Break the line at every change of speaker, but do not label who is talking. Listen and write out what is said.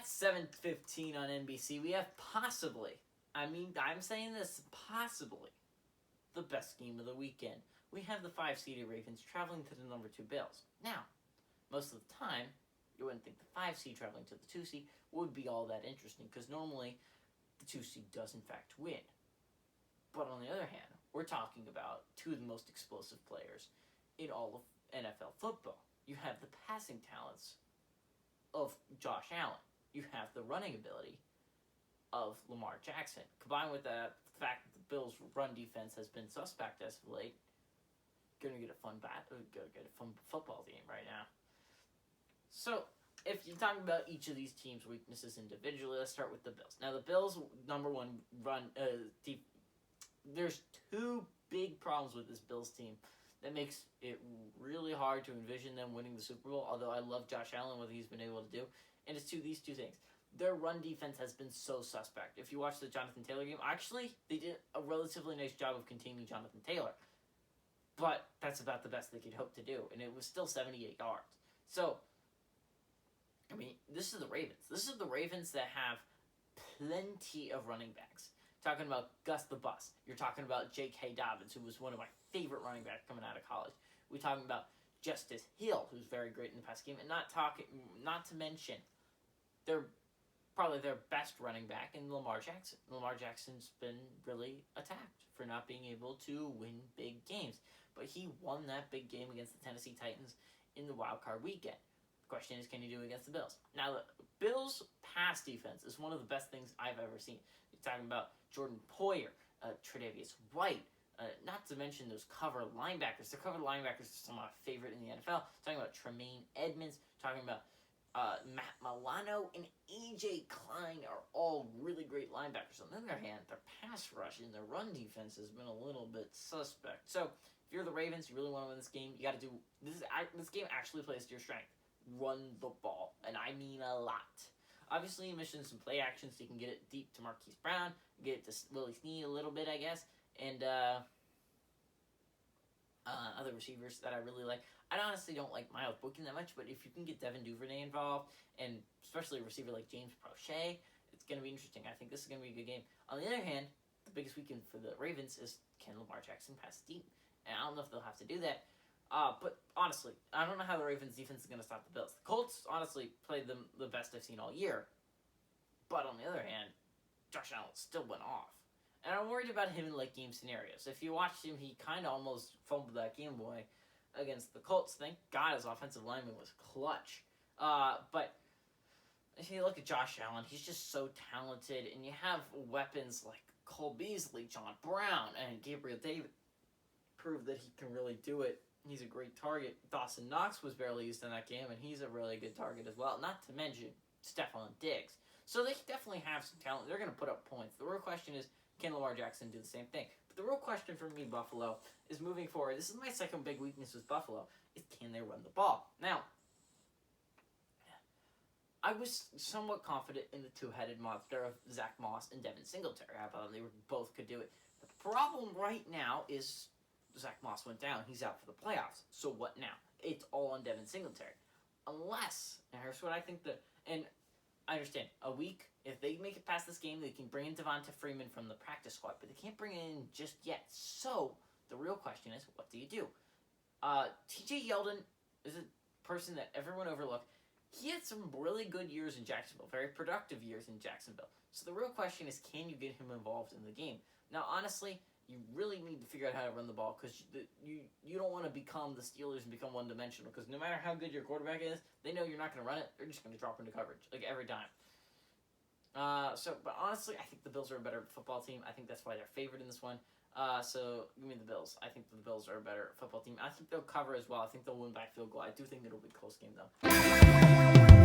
At 7:15 on NBC, we have possibly, I'm saying this, possibly, the best game of the weekend. We have the 5-seeded Ravens traveling to the number 2 Bills. Now, most of the time, you wouldn't think the 5 seed traveling to the 2 seed would be all that interesting, because normally the 2 seed does in fact win. But on the other hand, we're talking about two of the most explosive players in all of NFL football. You have the passing talents of Josh Allen. You have the running ability of Lamar Jackson. Combined with the fact that the Bills' run defense has been suspect as of late, gonna get a fun football game right now. So, if you're talking about each of these teams' weaknesses individually, let's start with the Bills. Now, the Bills' number one run there's two big problems with this Bills team that makes it really hard to envision them winning the Super Bowl, although I love Josh Allen, what he's been able to do. And it's these two things. Their run defense has been so suspect. If you watch the Jonathan Taylor game, actually, they did a relatively nice job of containing Jonathan Taylor. But that's about the best they could hope to do. And it was still 78 yards. So, this is the Ravens. This is the Ravens that have plenty of running backs. Talking about Gus the Bus. You're talking about J.K. Dobbins, who was one of my favorite running backs coming out of college. We're talking about Justice Hill, who's very great in the pass game. And not to mention, they're probably their best running back in Lamar Jackson. Lamar Jackson's been really attacked for not being able to win big games. But he won that big game against the Tennessee Titans in the wild card weekend. The question is, can he do it against the Bills? Now, the Bills' pass defense is one of the best things I've ever seen. You're talking about Jordan Poyer, Tre'Davious White, not to mention those cover linebackers. The cover linebackers are some of my favorite in the NFL. Talking about Tremaine Edmonds, talking about Matt Milano, and A.J. Klein are all really great linebackers. On the other hand, their pass rush and their run defense has been a little bit suspect. So, if you're the Ravens, you really want to win this game, you got to do this. This game actually plays to your strength. Run the ball, and I mean a lot. Obviously, you mentioned some play actions so you can get it deep to Marquise Brown, get it to Willie Snead a little bit, I guess, and other receivers that I really like. I honestly don't like Miles Boykin that much, but if you can get Devin Duvernay involved, and especially a receiver like James Prochet, it's going to be interesting. I think this is going to be a good game. On the other hand, the biggest weekend for the Ravens is, can Lamar Jackson pass deep? And I don't know if they'll have to do that. But honestly, I don't know how the Ravens defense is going to stop the Bills. The Colts honestly played them the best I've seen all year. But on the other hand, Josh Allen still went off. And I'm worried about him in late game scenarios. If you watched him, he kind of almost fumbled that game away against the Colts. Thank God his offensive lineman was clutch. But if you look at Josh Allen, he's just so talented. And you have weapons like Cole Beasley, John Brown, and Gabriel Davis prove that he can really do it. He's a great target. Dawson Knox was barely used in that game, and he's a really good target as well. Not to mention Stephon Diggs. So they definitely have some talent. They're going to put up points. The real question is, can Lamar Jackson do the same thing? But the real question for me, Buffalo, is moving forward. This is my second big weakness with Buffalo, is can they run the ball? Now, I was somewhat confident in the two-headed monster of Zach Moss and Devin Singletary. I thought they both could do it. The problem right now is Zach Moss went down. He's out for the playoffs. So what now? It's all on Devin Singletary. Unless, and here's what I think and I understand, a week, if they make it past this game, they can bring in Devonta Freeman from the practice squad, but they can't bring it in just yet. So the real question is, what do you do? TJ Yeldon is a person that everyone overlooked. He had some really good years in Jacksonville, very productive years in Jacksonville. So the real question is, can you get him involved in the game? Now, honestly, you really need to figure out how to run the ball, because you don't want to become the Steelers and become one-dimensional, because no matter how good your quarterback is, they know you're not going to run it. They're just going to drop into coverage, like every time. But honestly, I think the Bills are a better football team. I think that's why they're favored in this one. So give me the Bills. I think the Bills are a better football team. I think they'll cover as well. I think they'll win by field goal. I do think it'll be a close game, though.